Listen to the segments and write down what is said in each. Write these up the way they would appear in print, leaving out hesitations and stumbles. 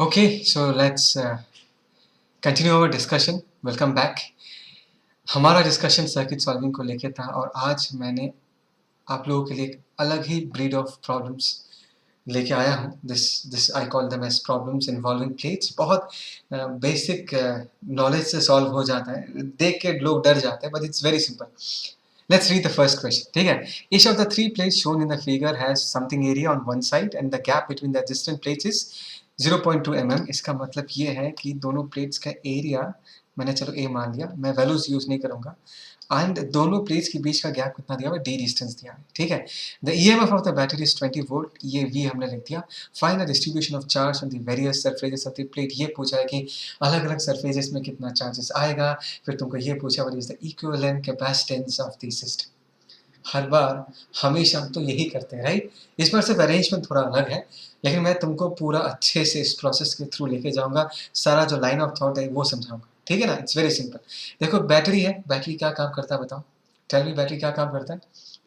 Okay, so let's continue our discussion. Welcome back. हमारा discussion circuit solving को लेके था और आज मैंने आप लोगों के लिए एक अलग ही ब्रीड ऑफ प्रॉब्लम्स लेके आया हूँ. This I call them as problems involving plates. बहुत बेसिक नॉलेज से सॉल्व हो जाता है. देख के लोग डर जाते हैं, but it's very simple. Let's read the first question. ठीक है. Each of the three plates shown in the figure has something area on one side and the gap between the adjacent plates is 0.2 mm. इसका मतलब ये है कि दोनों plates का area मैंने चलो a मान लिया, मैं वैल्यूज यूज नहीं करूंगा. एंड दोनों प्लेट्स के बीच का गैप कितना दिया हुआ है, d डिस्टेंस दिया है. ठीक है. The EMF of the battery is 20 volt. ये V हमने लिख दिया. Find the distribution of charge on the various surfaces of the plate. ये पूछा है कि अलग अलग सरफेसेस में कितना चार्जेस आएगा. फिर तुमको ये पूछा what is the equivalent capacitance of the system. हर बार हमेशा तो यही करते हैं, राइट. इस बार सिर्फ अरेंजमेंट थोड़ा अलग है, लेकिन मैं तुमको पूरा अच्छे से इस प्रोसेस के थ्रू लेके जाऊंगा. सारा जो लाइन ऑफ थॉट है वो समझाऊंगा. ठीक है ना. It's very simple. देखो बैटरी है. बैटरी क्या काम करता है बताओ. टेल मी, बैटरी क्या काम करता है.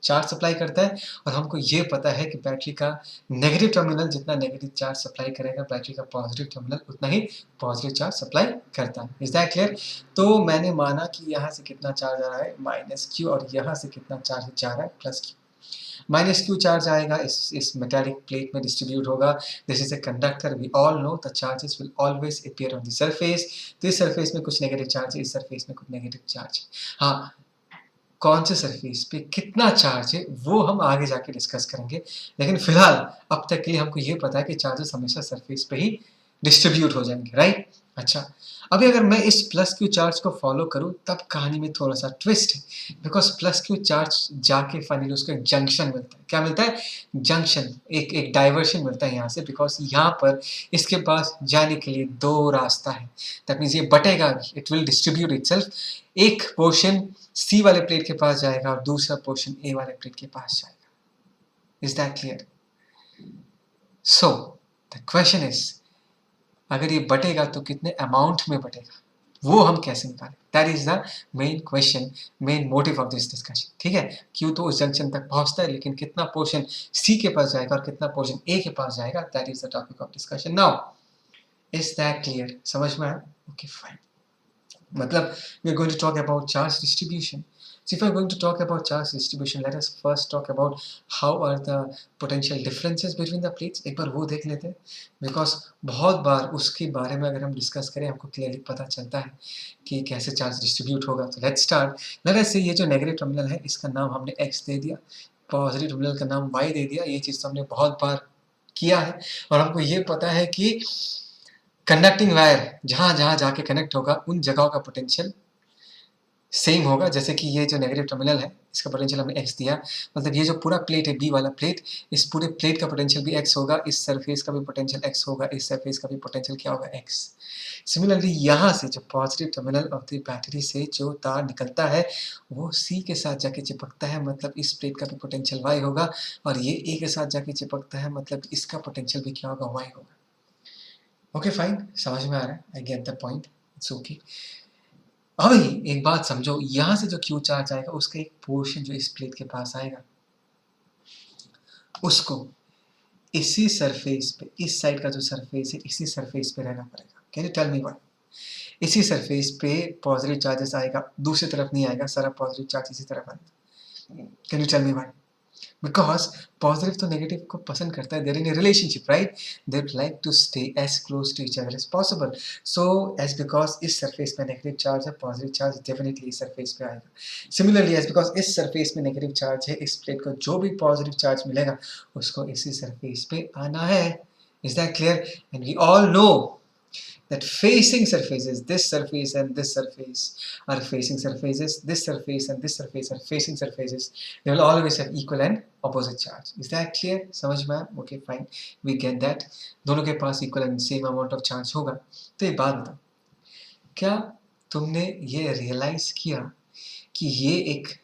चार्ज सप्लाई करता है. और हमको ये पता है कि बैटरी का नेगेटिव टर्मिनल जितना नेगेटिव चार्ज सप्लाई करेगा, बैटरी का पॉजिटिव टर्मिनल उतना ही पॉजिटिव चार्ज सप्लाई करता है. Is that clear. तो मैंने माना कि यहाँ से कितना चार्ज आ रहा है माइनस क्यू, और यहाँ से कितना चार्ज जा रहा है plus Q. Minus Q charge आएगा, इस मेटालिक प्लेट में डिस्ट्रीब्यूट होगा. This is a conductor. We all know the charges will always appear on the surface. तो इस सरफेस में कुछ नेगेटिव चार्ज है, इस सरफेस में कुछ नेगेटिव चार्ज है. हाँ, कौन से सरफेस पे कितना चार्ज है वो हम आगे जाके डिस्कस करेंगे. लेकिन फिलहाल अब तक के लिए हमको ये पता है कि चार्जेस हमेशा सरफेस पे ही डिस्ट्रीब्यूट हो जाएंगे, राइट. अच्छा, अभी अगर मैं इस प्लस क्यू चार्ज को फॉलो करूं तब कहानी में थोड़ा सा ट्विस्ट है. बिकॉज प्लस क्यू चार्ज जाके फाइनली उसको एक जंक्शन मिलता है. क्या मिलता है. जंक्शन. एक डाइवर्शन मिलता है यहाँ से. बिकॉज यहाँ पर इसके पास जाने के लिए दो रास्ता है. दैट मीन्स ये बटेगा, इट विल डिस्ट्रीब्यूट इटसेल्फ. एक पोर्शन सी वाले प्लेट के पास जाएगा और दूसरा पोर्शन ए वाले प्लेट के पास जाएगा. Is that clear. So the question is, अगर ये बटेगा तो कितने अमाउंट में बटेगा, वो हम कैसे निकालें. That is the main question, main motive of this discussion. ठीक है. क्यों तो उस जंक्शन तक पहुंचता है, लेकिन कितना पोर्शन सी के पास जाएगा और कितना पोर्शन ए के पास जाएगा, that is the topic of discussion. Now is that clear. समझ में आया. Okay fine. मतलब we are going to talk about charge distribution. So if we are going to talk about charge distribution, let us first talk about how are the potential differences between the plates. एक बार वो देख लेते हैं. Because बहुत बार उसके बारे में अगर हम डिस्कस करें हमको क्लियरली पता चलता है कि कैसे चार्ज डिस्ट्रीब्यूट होगा. तो लेट्स स्टार्ट. लेट अस से ये जो नेगेटिव टर्मिनल है इसका नाम हमने x दे दिया, पॉजिटिव टर्मिनल का नाम y दे दिया. ये चीज़ तो हमने बहुत बार किया है और हमको ये पता है कि कंडक्टिंग वायर जहां जहां जाके कनेक्ट होगा उन जगहों का पोटेंशियल सेम होगा. जैसे कि ये जो नेगेटिव टर्मिनल है इसका पोटेंशियल हमने x दिया, मतलब ये जो पूरा प्लेट है बी वाला प्लेट, इस पूरे प्लेट का पोटेंशियल भी x होगा, इस सरफेस का भी पोटेंशियल x होगा, इस सरफेस का भी पोटेंशियल क्या होगा, x. सिमिलरली यहाँ से जो positive terminal of the battery से जो तार निकलता है वो C के साथ जाके चिपकता है, मतलब इस प्लेट का भी पोटेंशियल y होगा, और ये A के साथ जाके चिपकता है, मतलब इसका पोटेंशियल भी क्या होगा, y होगा. Okay fine. समझ में आ रहा है. I get the point. It's okay. अभी एक बात समझो, यहां से जो क्यू चार्ज आएगा उसका एक पोर्शन जो इस प्लेट के पास आएगा उसको इसी सरफेस पे, इस साइड का जो सरफेस है इसी सरफेस पे रहना पड़ेगा. Can you tell me why. इसी सरफेस पे पॉजिटिव चार्जेस आएगा, दूसरी तरफ नहीं आएगा. सारा पॉजिटिव चार्ज इसी तरफ आएगा. Can you tell me why. Because positive तो negative को पसंद करता है. They're in a relationship, right? They'd like to stay as close to each other as possible. So as because इस surface पे negative charge है, positive charge definitely इस surface पे आएगा. Similarly as because इस surface में negative charge है, इस plate को जो भी positive charge मिलेगा उसको इसी surface पे आना है. Is that clear? And we all know that facing surfaces, this surface and this surface are facing surfaces, this surface and this surface are facing surfaces. They will always have equal and opposite charge. Is that clear? समझ में आया. Okay fine, we get that. दोनों के पास equal and same amount of charge होगा. तो एक बात बताओ, क्या तुमने ये रियलाइज किया कि ये एक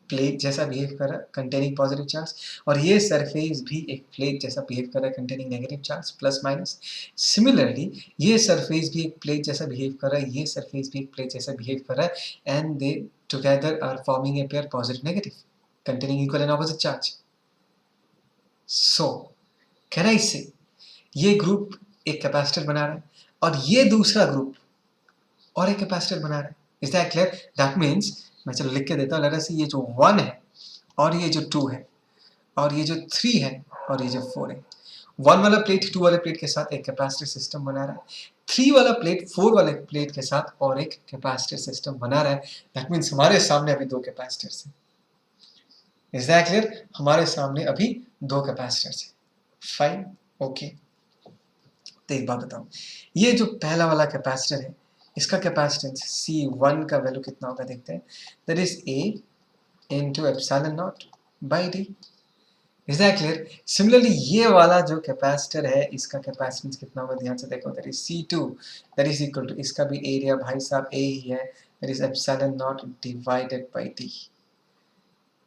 प्लेट जैसा बिहेव कर रहा है कंटेनिंग पॉजिटिव चार्ज, और ये सरफेस भी एक प्लेट जैसा बिहेव कर रहा है containing negative charge plus minus. Similarly ये सरफेस भी एक प्लेट जैसा बिहेव कर रहा है, ये सरफेस भी एक प्लेट जैसा बिहेव कर रहा है, and they together are forming a pair positive negative containing equal and opposite charge. So can I say ये ग्रुप एक कैपेसिटर बना रहा है और ये दूसरा ग्रुप और एक कैपेसिटर बना रहा है। Is that clear? That means मैं चलो लिख के देता हूँ, लेट अस सी ये जो 1 है और ये जो 2 है और ये जो 3 है और ये जो 4 है। 1 वाला प्लेट 2 वाले प्लेट के साथ एक कैपेसिटर सिस्टम बना रहा है, 3 वाला प्लेट 4 वाले प्लेट के साथ और एक कैपेसिटर सिस्टम बना रहा है। दैट मीन्स हमारे सामने अभी 2 कैपेसिटर्स हैं। Is that clear? हमारे सामने अभी 2 कैपेसिटर्स हैं। Fine, okay. तो एक बात बताओ, ये जो पहला वाला कैपेसिटर है इसका कैपेसिटेंस C1 का वैल्यू कितना होगा देखते हैं। That is A into epsilon naught by D। Is that clear? Similarly ये वाला जो कैपेसिटर है इसका कैपेसिटेंस कितना होगा, ध्यान से देखो, that is C2, that is equal to, इसका भी एरिया भाई साहब A ही है, that is epsilon naught divided by D।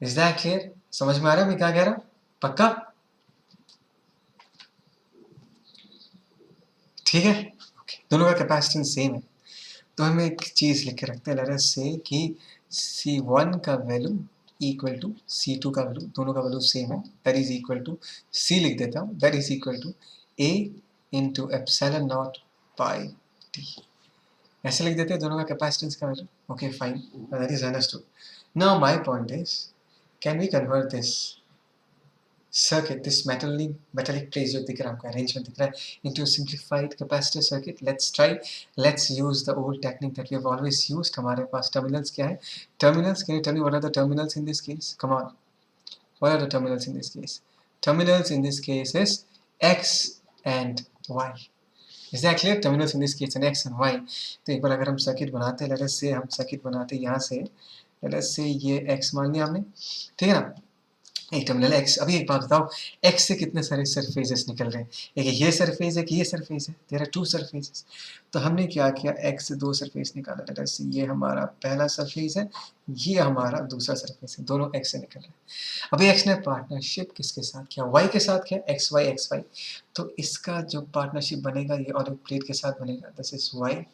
Is that clear? समझ में आ रहा है मैं क्या कह रहा हूँ? पक्का? ठीक है, ओके। दोनों का कैपेसिटेंस सेम है तो हम एक चीज लिख के रखते हैं, लेट अस से कि C1 का वैल्यू इक्वल टू C2 का वैल्यू, दोनों का वैल्यू सेम है, that is equal to, C लिख देता हूँ, that is equal to A into epsilon naught by D। ऐसे लिख देते हैं दोनों का कैपेसिटेंस का value. Okay fine, that is understood. Now my point is, can we convert this circuit, this metallic plate जो दिख रहा है आपका arrangement दिख रहा है, into a simplified capacitor circuit? Let's try, let's use the old technique that we have always used। हमारे पास terminals क्या है? Terminals, can you tell me what are the terminals in this case? Come on, what are the terminals in this case? Terminals in this case is X and Y। Is that clear? Terminals in this case and X and Y। तो एक बार अगर हम circuit बनाते हैं, let us say हम circuit बनाते हैं यहाँ से, let us say ये X मान लिया हमने, ठीक है ना, एक टर्मिनल एक्स। अभी एक बात बताओ, एक्स से कितने सारे सरफेसेस निकल रहे हैं? एक ये सरफेस है, एक ये सरफेस है, देयर आर 2 सरफेसेस। तो हमने क्या किया, एक्स से 2 सरफेस निकाला, दैट इज ये हमारा पहला सरफेस है, ये हमारा दूसरा सरफेस है, दोनों एक्स से निकल रहे हैं। अभी एक्स ने पार्टनरशिप किसके साथ किया? वाई के साथ किया, एक्स वाई। तो इसका जो पार्टनरशिप बनेगा ये और एक प्लेट के साथ बनेगा, दिस इज वाई,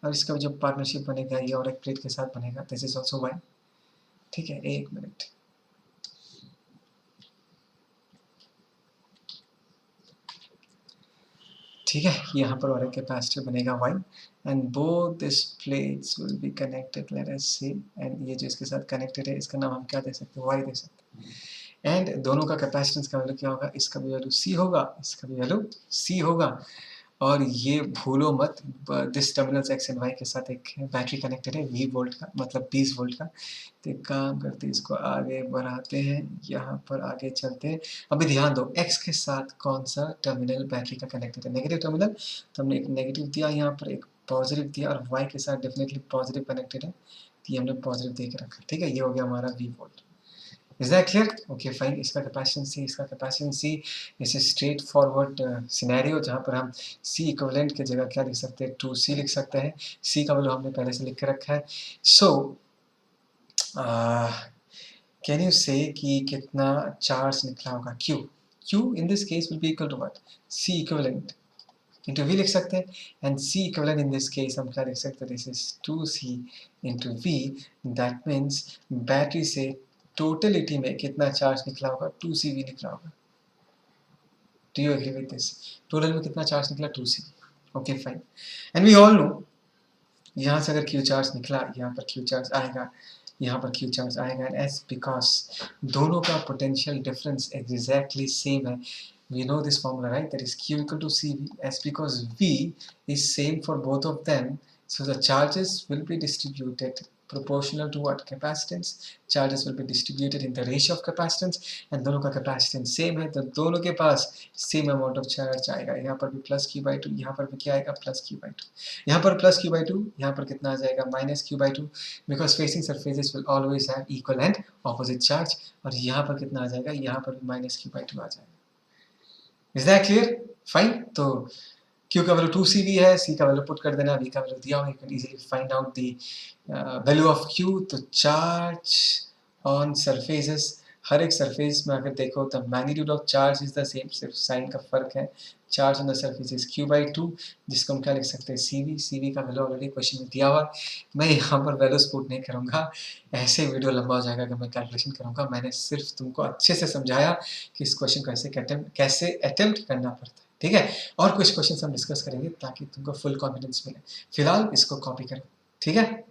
और इसका जो पार्टनरशिप बनेगा ये और एक प्लेट के साथ बनेगा, दिस इज ऑल्सो वाई। ठीक है, एक मिनट, ठीक है, यहाँ पर और एक कैपेसिटर बनेगा Y and both this plates will be connected, let us see, and ये जो इसके साथ कनेक्टेड है इसका नाम हम क्या दे सकते हैं? Y दे सकते हैं। एंड दोनों का कैपेसिटेंस का वैल्यू क्या होगा? इसका भी वैल्यू C होगा, इसका भी वैल्यू C होगा। और ये भूलो मत, this terminals X and Y के साथ एक बैटरी कनेक्टेड है 20 वोल्ट का, मतलब 20 वोल्ट का। तो एक काम करते हैं, इसको आगे बढ़ाते हैं, यहाँ पर आगे चलते हैं। अभी ध्यान दो, एक्स के साथ कौन सा टर्मिनल बैटरी का कनेक्टेड है? नेगेटिव टर्मिनल, तो हमने एक नेगेटिव दिया, यहाँ पर एक पॉजिटिव दिया, और वाई के साथ डेफिनेटली पॉजिटिव कनेक्टेड है, तो ये हमने पॉजिटिव दे के रखा। ठीक है, ये हो गया हमारा 20 volt. Is that clear? Okay, fine। इसका कैपेसिटेंस C, इसका कैपेसिटेंस C। इसे स्ट्रेट फॉरवर्ड सिनेरियो जहाँ पर हम C इक्विवेलेंट की जगह क्या लिख सकते हैं? 2C लिख सकते हैं। C का वैल्यू हमने पहले से लिख के रखा है। सो कैन यू से कि कितना चार्ज निकला होगा? Q in this case will be equal to what? C equivalent into V लिख सकते हैं, and C equivalent in this case हम क्या लिख सकते हैं? This is 2C into V। That means battery से टोटलिटी में कितना चार्ज निकला होगा? 2CV निकला होगा। Do you agree with this? Total में कितना चार्ज निकला? 2CV। Okay fine, and we all know यहाँ से अगर Q चार्ज निकला, यहाँ पर Q चार्ज आएगा, यहाँ पर Q चार्ज आएगा, एंड एस बिकॉज दोनों का पोटेंशियल डिफरेंस एग्जैक्टली सेम है। We know this formula, right? That is Q equal to CV. As because V is same for both of them, so the charges will be distributed proportional to what? Capacitance। Charges will be distributed in the ratio of capacitance, and दोनों का capacitance same है, तो दोनों के पास same amount of charge आएगा। यहाँ पर भी प्लस Q by 2, यहाँ पर भी क्या आएगा? Plus Q by 2। यहाँ पर प्लस Q by 2, यहाँ पर कितना आ जाएगा? Minus Q by 2, because facing surfaces will always have equal and opposite charge। और यहाँ पर कितना आ जाएगा? यहाँ पर भी माइनस Q by 2 आ जाएगा। Is that clear? Fine। तो Q का वैल्यू 2CV है, C का वैल्यू पुट कर देना, V का वैल्यू दिया हो, you can easily find out the value of Q। तो चार्ज ऑन सरफेसेस हर एक सरफेस में अगर देखो तो magnitude of charge is the same, सिर्फ साइन का फर्क है। Charge on the surface is q/2, जिसको हम क्या लिख सकते हैं cv का वैल्यू ऑलरेडी क्वेश्चन में दिया हुआ है। मैं यहाँ पर वैल्यूज पुट नहीं करूँगा, ऐसे वीडियो लंबा हो जाएगा अगर मैं कैलकुलेशन करूँगा। मैंने सिर्फ तुमको अच्छे से समझाया कि इस क्वेश्चन को कैसे अटेम्प्ट करना पड़ता है, ठीक है। और कुछ क्वेश्चन हम डिस्कस करेंगे ताकि तुमको फुल कॉन्फिडेंस मिले। फिलहाल इसको कॉपी करो, ठीक है।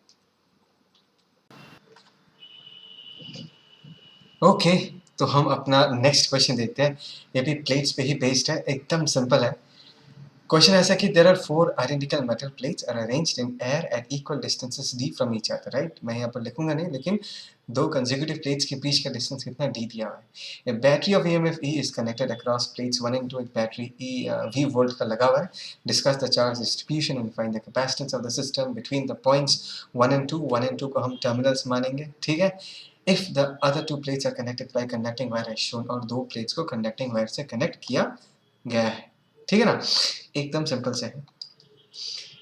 ओके, तो हम अपना नेक्स्ट क्वेश्चन देखते हैं। ये भी प्लेट्स पे ही बेस्ड है, एकदम सिंपल है। क्वेश्चन ऐसा कि there are 4 identical metal plates are arranged in air at equal distances d from each other, right. मैं यहाँ पर लिखूंगा नहीं, लेकिन दो कंसेक्यूटिव प्लेट्स के बीच का डिस्टेंस कितना d दिया हुआ है। A battery of EMF E is connected across plates 1 and 2। एक बैटरी V वोल्ट का लगा हुआ है। Discuss the charge distribution and find the capacitance of the system between the points 1 and 2। 1 and 2 को हम टर्मिनल्स मानेंगे, ठीक है। If the other two plates are connected by conducting wire as shown, और दो प्लेट्स को कंडक्टिंग वायर से connect किया गया है, ठीक है ना। एकदम सिंपल से है।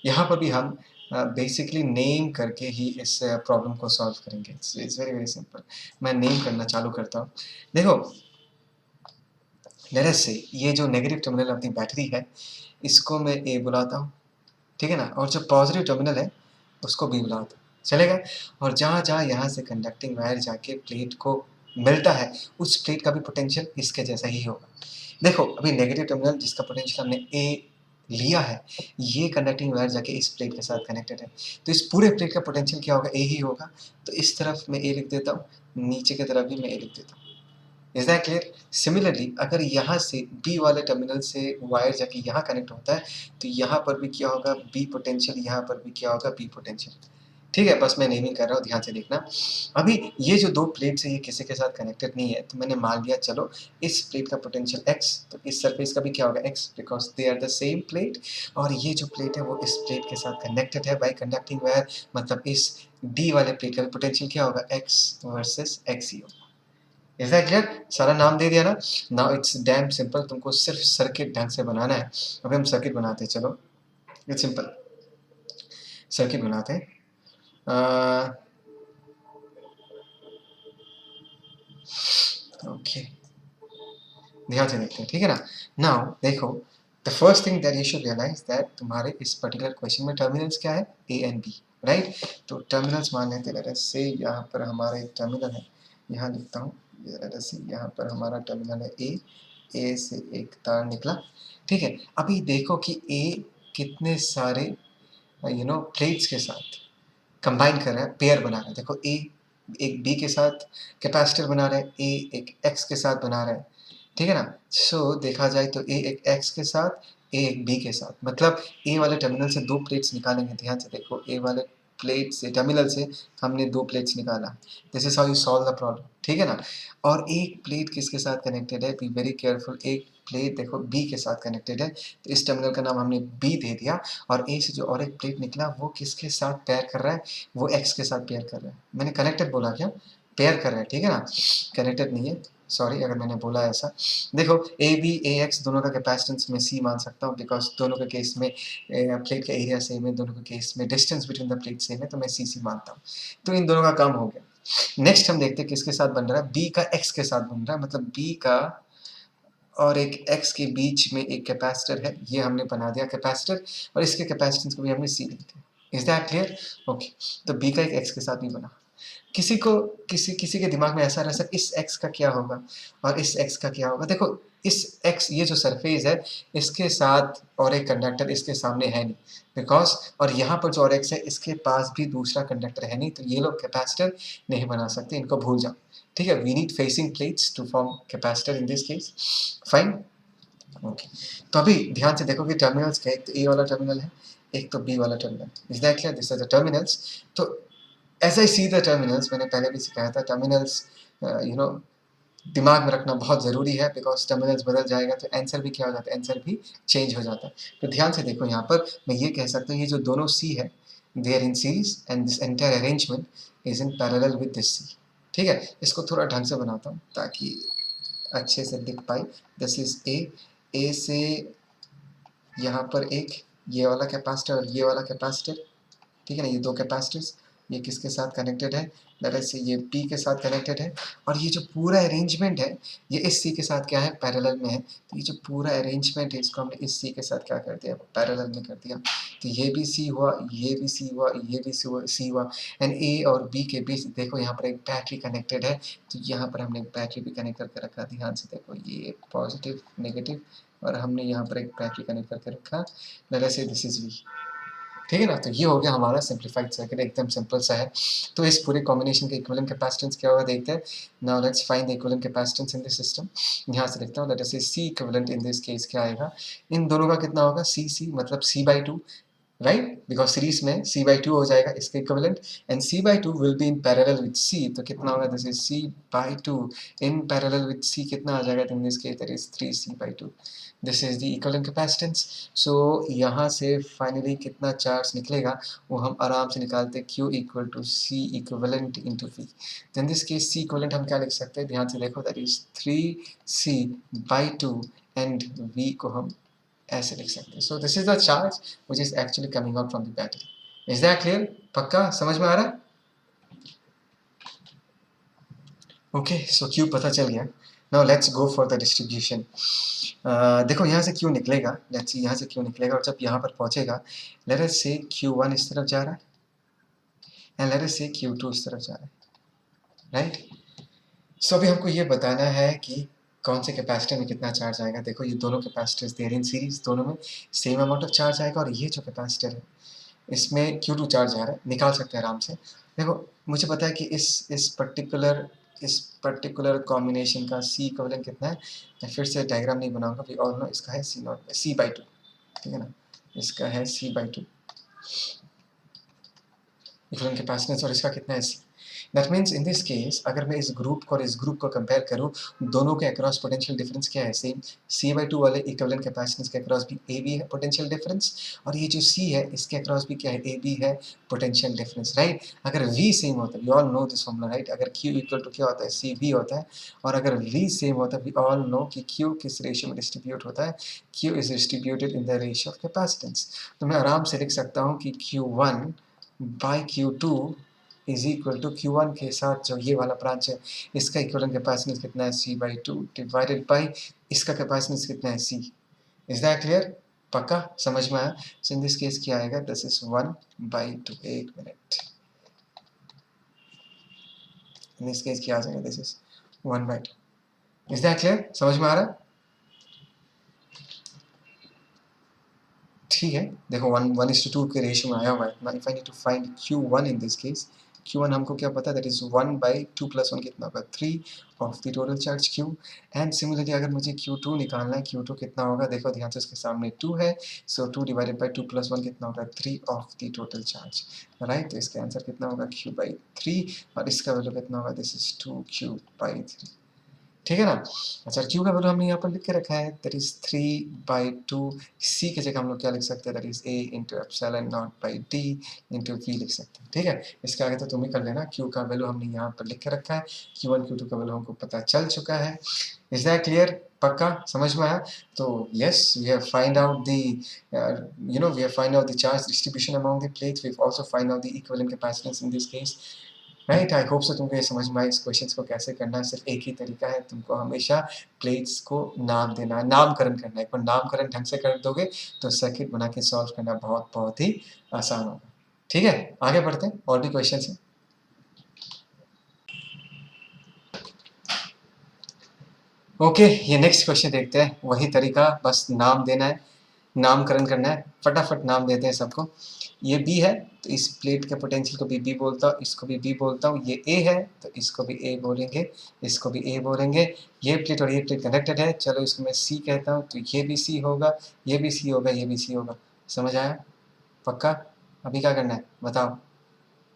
यहाँ पर भी हम बेसिकली नेम करके ही इस प्रॉब्लम को सॉल्व करेंगे। It's very very simple. मैं नेम करना चालू करता हूँ। देखो, लेट अस से ये जो नेगेटिव टर्मिनल अपनी बैटरी है, इसको मैं ए बुलाता हूँ, ठीक है ना। और जो पॉजिटिव टर्मिनल है उसको बी बुलाता हूँ, चलेगा। और जहाँ जहाँ यहाँ से कंडक्टिंग वायर जाके प्लेट को मिलता है, उस प्लेट का भी पोटेंशियल इसके जैसा ही होगा। देखो, अभी नेगेटिव टर्मिनल जिसका पोटेंशियल हमने ए लिया है, ये कंडक्टिंग वायर जाके इस प्लेट के साथ कनेक्टेड है, तो इस पूरे प्लेट का पोटेंशियल क्या होगा, ए ही होगा। तो इस तरफ मैं ए लिख देता हूँ, नीचे की तरफ भी मैं ए लिख देता हूँ। Is that clear. सिमिलरली अगर यहाँ से बी वाले टर्मिनल से वायर जाके यहाँ कनेक्ट होता है, तो यहाँ पर भी क्या होगा, बी पोटेंशियल, यहाँ पर भी क्या होगा, बी पोटेंशियल, ठीक है। बस मैं नेमिंग कर रहा हूँ, ध्यान से देखना। अभी ये जो दो प्लेट्स है, ये किसी के साथ कनेक्टेड नहीं है, तो मैंने मान लिया चलो इस प्लेट का पोटेंशियल x, तो इस सरफेस का भी क्या होगा x, because they are the same plate. और ये जो प्लेट है वो इस प्लेट के साथ कनेक्टेड है बाय कंडक्टिंग वायर, मतलब इस d वाले प्लेट का पोटेंशियल क्या होगा, x वर्सेस x ही होगा। Is that clear. सारा नाम दे दिया ना। नाउ इट्स डैम सिंपल, तुमको सिर्फ सर्किट ढंग से बनाना है। अभी हम सर्किट बनाते हैं, चलो इट्स सिंपल। सर्किट बनाते हैं। ओके, ध्यान से देखते हैं, ठीक है ना। नाउ देखो, the first thing that you should realise that तुम्हारे इस पर्टिकुलर क्वेश्चन में टर्मिनल्स क्या है, ए एंड बी, राइट। तो टर्मिनल्स मान लेते हैं, से यहाँ पर हमारा एक टर्मिनल है, यहाँ लिखता हूँ, यहाँ पर हमारा टर्मिनल है ए से एक तार निकला, ठीक है। अभी देखो कि ए कितने सारे प्लेट्स के साथ कंबाइन कर रहा है, पेयर बना रहा है। देखो, ए एक बी के साथ कैपेसिटर बना रहा है, ए एक एक्स के साथ बना रहा है, ठीक है ना। सो देखा जाए तो ए एक एक्स के साथ, ए एक बी के साथ, मतलब ए वाले टर्मिनल से दो प्लेट्स निकालेंगे। ध्यान से देखो, ए वाले प्लेट से, टर्मिनल से हमने दो प्लेट्स निकाला। This is how you solve the problem, ठीक है ना। और एक प्लेट किसके साथ कनेक्टेड है, बी वेरी केयरफुल। एक प्लेट देखो बी के साथ कनेक्टेड है, तो इस टर्मिनल का नाम हमने बी दे दिया। और ए से जो और एक प्लेट निकला, वो किसके साथ पेयर कर रहा है, वो एक्स के साथ पेयर कर रहा है। मैंने कनेक्टेड बोला क्या, पेयर कर रहा है, ठीक है ना, कनेक्टेड नहीं है, सॉरी अगर मैंने बोला ऐसा। देखो, ए बी ए एक्स दोनों का कैपेसिटेंस मैं सी मान सकता हूँ, बिकॉज दोनों के केस में प्लेट का एरिया सेम है, दोनों के केस में distance between the plate same है, तो मैं सी मानता हूँ। तो इन दोनों का काम हो गया। नेक्स्ट हम देखते हैं किसके साथ बन रहा है, बी का एक्स के साथ बन रहा है, मतलब बी का और एक एक्स के बीच में एक कैपेसिटर है, ये हमने बना दिया कैपेसिटर, और इसके कैपेसिटेंस को भी हमने सी लिख दिया। Is that clear. ओके, तो बी का एक एक्स के साथ भी बना। किसी को किसी के दिमाग में ऐसा रह सकता, इस x का क्या होगा और इस x का क्या होगा। देखो, इस x, ये जो सरफेस है, इसके साथ और एक कंडक्टर इसके सामने है नहीं, बिकॉज और यहाँ पर जो और x है, इसके पास भी दूसरा कंडक्टर है नहीं, तो ये लोग कैपेसिटर नहीं बना सकते, इनको भूल जाओ, ठीक है। We need facing plates to form capacitor in this case, fine. Okay, तो अभी ध्यान से देखो कि टर्मिनल्स क्या है, एक तो ए वाला टर्मिनल है, एक तो बी वाला terminal. Is that clear, this are the terminals. तो as I see the terminals, मैंने पहले भी सिखाया था, टर्मिनल्स दिमाग में रखना बहुत ज़रूरी है, बिकॉज टर्मिनल्स बदल जाएगा तो आंसर भी क्या हो जाता है, आंसर भी चेंज हो जाता है। तो ध्यान से देखो, यहाँ पर मैं ये कह सकता हूँ, ये जो दोनों सी है, they are in series and this entire arrangement is in parallel with this C, ठीक है। इसको थोड़ा ढंग से बनाता हूँ ताकि अच्छे से दिख पाए। दिस इज ए से यहाँ पर एक ये वाला कैपेसिटर और ये वाला कैपेसिटर, ठीक है ना, ये दो कैपेसिटर्स, ये किसके साथ कनेक्टेड है, लेट अस से ये B के साथ कनेक्टेड है, और ये जो पूरा अरेंजमेंट है ये इस C के साथ क्या है, पैरेलल में है। तो ये जो पूरा अरेंजमेंट है इसको हमने इस C के साथ क्या कर दिया, पैरेलल में कर दिया। तो ये भी C हुआ, ये भी C हुआ, ये भी C हुआ, एंड A और B के बीच देखो यहाँ पर एक बैटरी कनेक्टेड है। तो यहाँ पर हमने एक बैटरी भी कनेक्ट करके रखा, ध्यान से देखो, ये पॉजिटिव नेगेटिव, और हमने यहाँ पर एक बैटरी कनेक्ट करके रखा, लेट अस से दिस इज V। ठीक है ना। तो ये हो गया हमारा सिंप्लीफाइड सर्किट, एकदम सिंपल सा है। तो इस पूरे कॉम्बिनेशन के इक्विवेलेंट कैपेसिटेंस क्या होगा देखते हैं। Now let's find the equivalent capacitance in this system. यहाँ से लिखता हूँ, लेट अस से C equivalent in this case क्या आएगा, इन दोनों का कितना होगा, C मतलब C/2, राइट, बिकॉज सीरीज में C/2 हो जाएगा इसके equivalent, and C/2 will be in parallel with C। तो कितना होगा, this is C/2 in parallel with C, कितना आ जाएगा, in this case that is 3C/2। This is the equivalent capacitance. So यहाँ से फाइनली कितना चार्ज निकलेगा वो हम आराम से निकालते हैं, Q equal to C equivalent into V। In this case C equivalent हम क्या लिख सकते हैं, ध्यान से देखो, that is 3C/2, and V को हम ऐसे लिख सकते हैं। So this is the charge which is actually coming out from the battery. Is that clear, पक्का समझ में आ रहा है? ओके, सो Q पता चल गया। Now let's go for the distribution. देखो यहाँ से Q निकलेगा, लेट्स सी यहाँ से Q निकलेगा, और जब यहाँ पर पहुँचेगा, लेट अस से Q1 इस तरफ जा रहा है, एंड लेट अस से Q2 इस तरफ जा रहा है, राइट। सो अभी हमको ये बताना है कि कौन से कैपेसिटर में कितना चार्ज आएगा। देखो ये दोनों कैपेसिटर्स दे रहे हैं इन सीरीज, दोनों में सेम अमाउंट ऑफ चार्ज आएगा, और ये जो कैपेसिटर है इसमें Q2 चार्ज आ रहा है, निकाल सकते हैं आराम से। देखो मुझे पता है कि इस पर्टिकुलर कॉम्बिनेशन का C इक्विवेलेंट कितना है। मैं फिर से डायग्राम नहीं बनाऊंगा, वी ऑल नो इसका है C/2, ठीक है ना, इसका है C/2 इक्विवेलेंट कैपेसिटेंस, और इसका कितना है C। That means in this case अगर मैं इस ग्रुप को और इस ग्रुप को कंपेयर करूं, दोनों के अक्रॉस पोटेंशियल डिफरेंस क्या है, सेम। C/2 वाले इक्विवेलेंट कैपेसिटेंस के अक्रॉस भी AB है पोटेंशियल डिफरेंस, और ये जो C है इसके अक्रॉस भी क्या है, AB है पोटेंशियल डिफरेंस, राइट। अगर V सेम होता है, we all know this formula, right, अगर Q इक्वल टू क्या होता है, CV होता है, और अगर V सेम होता है, वी ऑल नो कि Q किस रेशियो में डिस्ट्रीब्यूट होता है, Q is distributed in the ratio of capacitance. तो मैं आराम से लिख सकता हूँ कि Q1/Q2 is equal to Q1 के साथ जो ये वाला ब्रांच है इसका इक्विवेलेंट कैपेसिटेंस कितना है, C/2 डिवाइडेड बाई इसका कैपेसिटेंस कितना है, C। इज दैट क्लियर, पक्का समझ में आया। सो इन दिस केस क्या आएगा, दिस इज 1/2, एक मिनट, इन दिस केस क्या आ जाएगा, this is 1/2। Is that clear, समझ में आ रहा है? ठीक है, देखो 1:2 के रेशियो में आया हुआ है। Now if I need to find Q1 in this case, Q1 हमको क्या पता है, दैट इज 1/2 + 1 कितना होगा, 3 of the total charge Q। And similarly अगर मुझे Q2 निकालना है, Q2 कितना होगा, देखो ध्यान से उसके सामने 2 है, सो 2 डिवाइडेड बाई 2 + 1 कितना होगा, 3 of the total charge, right. तो इसका आंसर कितना होगा, Q/3, और इसका वैल्यू कितना होगा, दिस इज 2Q/3, ठीक है ना। अच्छा, Q का वैल्यू हमने यहाँ पर लिख के रखा है, दैट इज 3/2। C की जगह हम लोग क्या लिख सकते हैं, that is A into epsilon naught by D into V लिख सकते हैं, ठीक है। इसके आगे तो तुम ही कर लेना। Q का वैल्यू हमने यहाँ पर लिख के रखा है, Q1 Q2 का वैल्यू हमको पता चल चुका है। इज दैट क्लियर, पक्का समझ में आया? तो yes, we have find out the we have find out the charge distribution among the plates, we have also find out the equivalent capacitance in this case, right. I hope so तुमको ये समझ में आए इस question को कैसे करना है। सिर्फ एक ही तरीका है, तुमको हमेशा प्लेट्स को नाम देना है, नामकरण करना है। एक बार नामकरण ढंग से कर दोगे तो सर्किट बना के सॉल्व करना बहुत बहुत ही आसान होगा, ठीक है। आगे बढ़ते हैं, और भी क्वेश्चन है। ओके, ये नेक्स्ट क्वेश्चन देखते हैं। वही तरीका, बस नाम देना है, नामकरण करना है। फटाफट नाम देते हैं सबको। ये B है तो इस प्लेट के पोटेंशियल को भी B बोलता हूँ, इसको भी B बोलता हूँ। ये A है तो इसको भी A बोलेंगे, इसको भी A बोलेंगे। ये प्लेट और ये प्लेट कनेक्टेड है, चलो इसको मैं C कहता हूँ, तो ये भी C होगा, ये भी C होगा, ये भी C होगा। समझ आया, पक्का? अभी क्या करना है बताओ,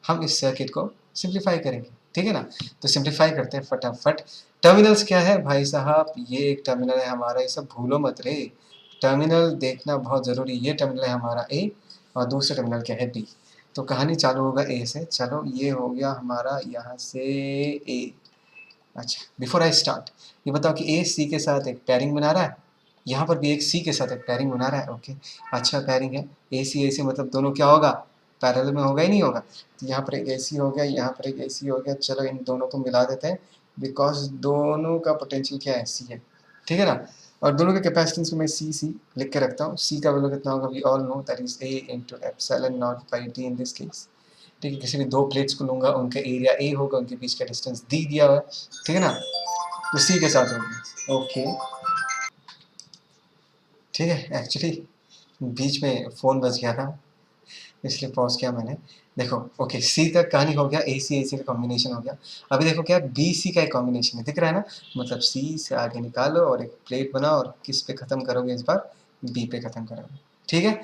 हम इस सर्किट को सिंप्लीफाई करेंगे, ठीक है ना। तो सिंप्लीफाई करते हैं फटाफट। टर्मिनल्स क्या है भाई साहब, ये एक टर्मिनल है हमारा, ये सब भूलो मत रे, टर्मिनल देखना बहुत ज़रूरी। ये टर्मिनल है हमारा A, और दूसरा टर्मिनल क्या है, B। तो कहानी चालू होगा A से। चलो ये हो गया हमारा यहाँ से A। अच्छा, बिफोर आई स्टार्ट ये बताओ कि A C के साथ एक पेयरिंग बना रहा है, यहाँ पर भी एक C के साथ एक पेयरिंग बना रहा है, ओके। अच्छा पेयरिंग है, AC AC मतलब दोनों क्या होगा, पैरेलल में होगा ही नहीं होगा। तो यहाँ पर एक AC हो गया, यहाँ पर एक AC हो गया, चलो इन दोनों को मिला देते हैं बिकॉज दोनों का पोटेंशियल क्या है, C है, ठीक है ना। और दोनों के कैपेसिटेंस को मैं C लिख के रखता हूँ। C का वैल्यू कितना होगा, we all know that is A into epsilon naught by D in this case, ठीक है। किसी भी दो प्लेट्स को लूँगा, उनका एरिया A होगा, उनके बीच का डिस्टेंस D दिया हुआ है, ठीक है ना, तो C के साथ होगा, ओके, ठीक है। एक्चुअली बीच में फ़ोन बज गया था इसलिए पॉज किया मैंने। देखो ओके, सी तक कहानी हो गया, AC AC का कॉम्बिनेशन हो गया। अभी देखो क्या BC का एक कॉम्बिनेशन है, दिख रहा है ना, मतलब C से आगे निकालो और एक प्लेट बनाओ और किस पे ख़त्म करोगे इस बार, B पे ख़त्म करोगे, ठीक है।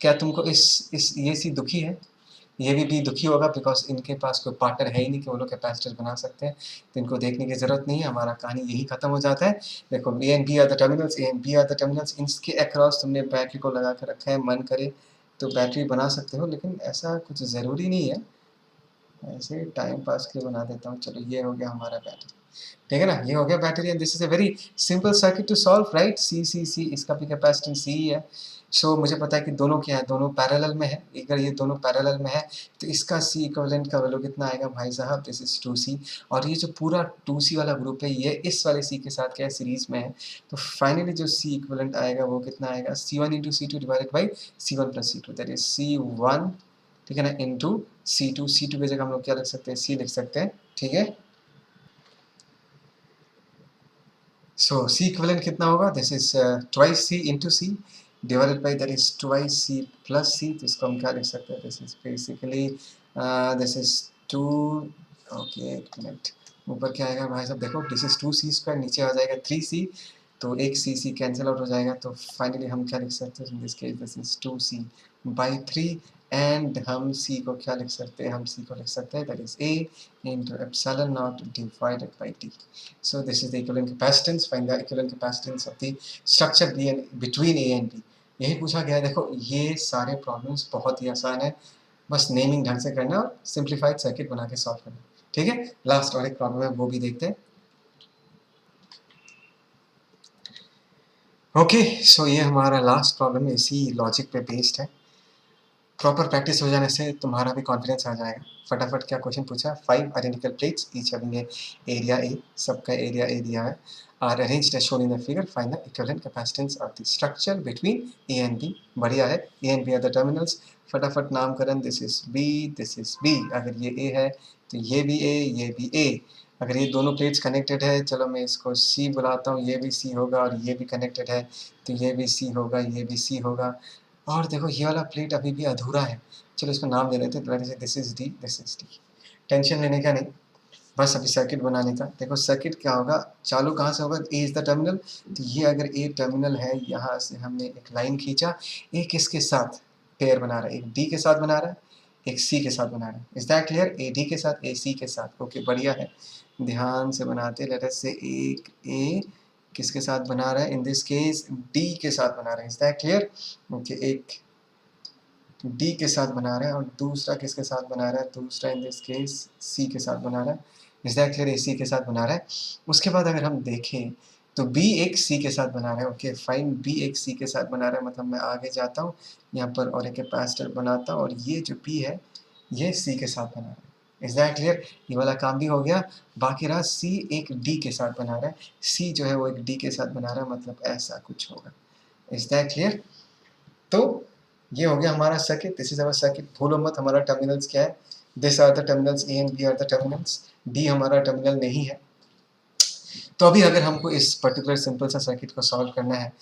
क्या तुमको इस ये C दुखी है, ये भी दुखी होगा बिकॉज इनके पास कोई पार्टनर है ही नहीं कि वो लोग कैपेसिटर बना सकते हैं, तो इनको देखने की ज़रूरत नहीं है, हमारा कहानी यही ख़त्म हो जाता है। देखो A and B are the terminals, A and B are the terminals, इसके अक्रॉस तुमने बैटरी को लगा कर रखा है, मन करे तो बैटरी बना सकते हो, लेकिन ऐसा कुछ ज़रूरी नहीं है, ऐसे टाइम पास के लिए बना देता हूँ। चलो ये हो गया हमारा बैटरी, ठीक है ना, ये हो गया battery and this is a very simple circuit to solve, right. C इसका भी कैपेसिटेंस सी है। सो मुझे पता है कि दोनों क्या है, दोनों पैरेलल में है। अगर ये दोनों पैरेलल में है तो इसका सी इक्विवेलेंट का वैल्यू कितना आएगा भाई साहब, दिस इज 2C। और ये जो पूरा 2C वाला ग्रुप है ये इस वाले सी के साथ क्या है, सीरीज में है। तो फाइनली जो सी इक्विवेलेंट आएगा वो कितना आएगा, C1 into C2 divided by C1 plus C2, that is C1, ठीक है ना, इंटू C2। C2 की जगह हम लोग क्या लिख सकते हैं, C लिख सकते हैं, ठीक है। So C equivalent कितना होगा, this is twice C into C divided by that is twice C plus C, तो इसको हम क्या लिख सकते हैं, this is basically this is 2, okay एक मिनट, ऊपर क्या आएगा भाई साहब, देखो दिस इज 2C स्क्वायर, नीचे आ जाएगा 3C, तो एक C कैंसिल आउट हो जाएगा, तो फाइनली हम क्या लिख सकते हैं, इन this case this is 2C by 3 and हम C को क्या लिख सकते हैं, हम C को लिख सकते हैं that is A into epsilon naught divided by D. So this is the equivalent capacitance. Find the equivalent capacitance of the structure B and between A and B. यही पूछा गया है। देखो ये सारे प्रॉब्लम्स बहुत ही आसान है, बस नेमिंग ढंग से करना और सिंप्लीफाइड सर्किट बना के सॉल्व करना, ठीक है। लास्ट और एक प्रॉब्लम है वो भी देखते हैं। ओके सो ये हमारा लास्ट प्रॉब्लम इसी लॉजिक पे बेस्ड है। प्रॉपर प्रैक्टिस हो जाने से तुम्हारा भी कॉन्फिडेंस आ जाएगा। फटाफट क्या क्वेश्चन पूछा, 5 identical plates each having area A, सबका एरिया A दिया है, are arranged as shown in the figure, find the equivalent capacitance of the structure between A and B। बढ़िया है, A and B are the terminals, फटाफट नामकरण, this is B, this is B, अगर ये A है तो ये भी A, ये भी A। अगर ये दोनों प्लेट्स कनेक्टेड है, चलो मैं इसको C बुलाता हूँ, ये भी C होगा, और ये भी कनेक्टेड है तो ये भी C होगा, ये भी C होगा। और देखो ये वाला प्लेट अभी भी अधूरा है, चलो इसको नाम दे देते हैं, this is D, this is D। Tension लेने का नहीं, बस अभी सर्किट बनाने का। देखो सर्किट क्या होगा, चालू कहाँ से होगा, A इज द टर्मिनल, तो ये अगर A टर्मिनल है, यहाँ से हमने एक लाइन खींचा, एक किसके साथ पेयर बना रहा है, एक D के साथ बना रहा है, एक C के साथ बना रहा है, इज दैट क्लियर, AD के साथ AC के साथ, ओके बढ़िया है, ध्यान से बनाते। लेट अस से एक A किसके साथ बना रहा है, इन दिस केस D के साथ बना रहा है, इज दैट क्लियर, ओके एक D के साथ बना रहा है और दूसरा किसके साथ बना रहा है, दूसरा इन दिस केस C के साथ बना रहा है, इज दैट क्लियर, AC के साथ बना रहा है। उसके बाद अगर हम देखें तो B एक C के साथ बना रहा है, ओके फाइन, B एक C के साथ बना रहा है, मतलब मैं आगे जाता हूँ यहाँ पर और एक कैपेसिटर बनाता हूँ और ये जो B है ये C के साथ बना रहा है, इज दैट क्लियर, ये वाला काम भी हो गया। बाकी रहा C एक D के साथ बना रहा है, C जो है वो एक D के साथ बना रहा है, मतलब ऐसा कुछ होगा, इज दैट क्लियर। तो ये हो गया हमारा circuit, this is our circuit. भूलो मत हमारा टर्मिनल्स क्या है, this are the terminals, A and B are the terminals, D हमारा टर्मिनल नहीं है। तो अभी अगर हमको इस पर्टिकुलर सिंपल सा सर्किट को सॉल्व करना है,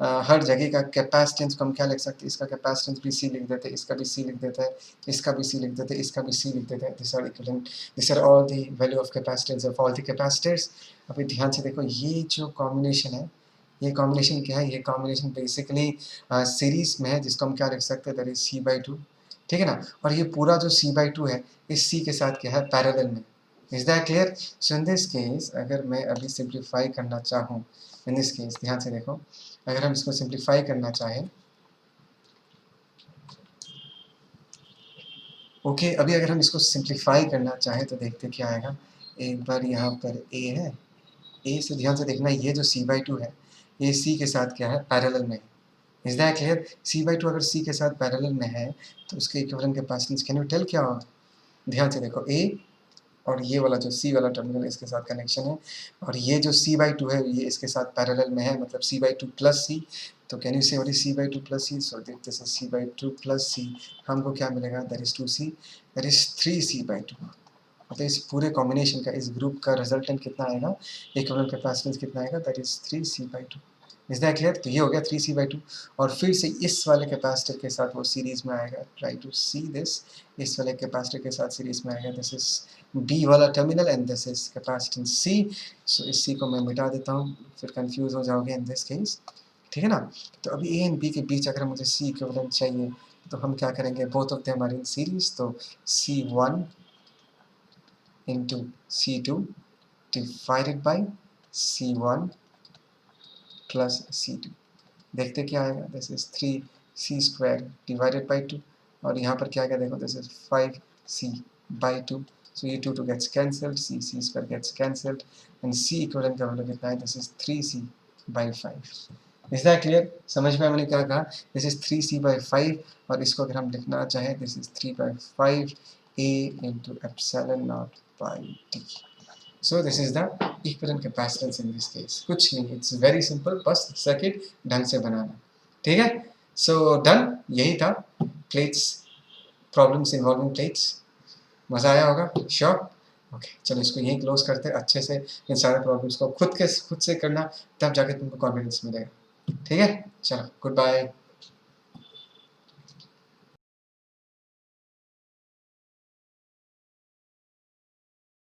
हर जगह का कैपेसिटेंस को हम क्या लिख सकते हैं, इसका कैपेसिटेंस भी C लिख देते हैं, इसका भी C लिख देते हैं, इसका भी C लिख देते हैं, इसका भी C लिख देते हैं, this are equivalent, this are all the value of capacitance of all the capacitors. अभी ध्यान से देखो ये जो कॉम्बिनेशन है, ये कॉम्बिनेशन क्या है, ये कॉम्बिनेशन बेसिकली सीरीज में है, जिसको हम क्या लिख सकते हैं, दैट इज C/2, ठीक है ना। और ये पूरा जो C/2 है इस C के साथ क्या है, पैरेलल में, is that clear. So in this case अगर मैं अभी सिंप्लीफाई करना चाहूँ, इन दिस केस ध्यान से देखो, अगर हम इसको सिंप्लीफाई करना चाहें, ओके अभी अगर हम इसको सिंप्लीफाई करना चाहें तो देखते क्या आएगा। एक बार यहाँ पर A है, A से ध्यान से देखना, ये जो C/2 है ये C के साथ क्या है, पैरेलल में, इज दैट क्लियर? C/2 अगर C के साथ पैरेलल में है तो उसके equivalent capacitance can you tell क्या होगा? ध्यान से देखो, A और ये वाला जो C वाला टर्मिनल इसके साथ कनेक्शन है, और ये जो C/2 है ये इसके साथ पैरेलल में है, मतलब C/2 प्लस C। तो कैन यू से what is C/2 plus C? So this is C/2 plus C। हमको क्या मिलेगा? That is 2C, that is 3C/2। मतलब इस पूरे कॉम्बिनेशन का, इस ग्रुप का रिजल्टेंट कितना आएगा, इक्विवेलेंट कैपेसिटेंस कितना आएगा? That is 3C/2। Is that clear? तो ये हो गया 3C/2, और फिर से इस वाले कैपेसिटर के साथ वो सीरीज में आएगा। ट्राई टू सी दिस, इस वाले कैपेसिटर के साथ सीरीज में आएगा। दिस इज B वाला terminal and this is capacitance C। सो इस C को मैं मिटा देता हूँ, फिर कंफ्यूज हो जाओगे इन दिस केस, ठीक है ना? तो अभी A एंड B के बीच अगर मुझे C इक्विवेलेंट चाहिए तो हम क्या करेंगे? Both of them are in series, तो C1 into C2 divided by C1 plus C2। देखते क्या आएगा? This is 3C² divided by 2, और यहाँ पर क्या आएगा? देखो, दिस इज 5C/2। सो ये 2 gets cancelled, C² gets cancelled, and C equivalent का वैल्यू कितना है? This is 3C/5। Is that clear? समझ में मैंने क्या कहा? दिस इज 3C/5, और इसको अगर हम लिखना चाहें, this is 3/5 A into epsilon naught by D। So this is the equivalent capacitance in this case। कुछ नहीं, it's very simple, बस सर्किट ढंग से बनाना, ठीक है? So done, यही था प्लेट्स, प्रॉब्लम्स इन्वॉल्विंग प्लेट्स। मज़ा आया होगा, श्योर? ओके, चलो इसको यहीं क्लोज करते हैं। अच्छे से इन सारे प्रॉब्लम्स को खुद से करना, तब जाके तुमको कॉन्फिडेंस मिलेगा, ठीक है? चलो, गुड बाय।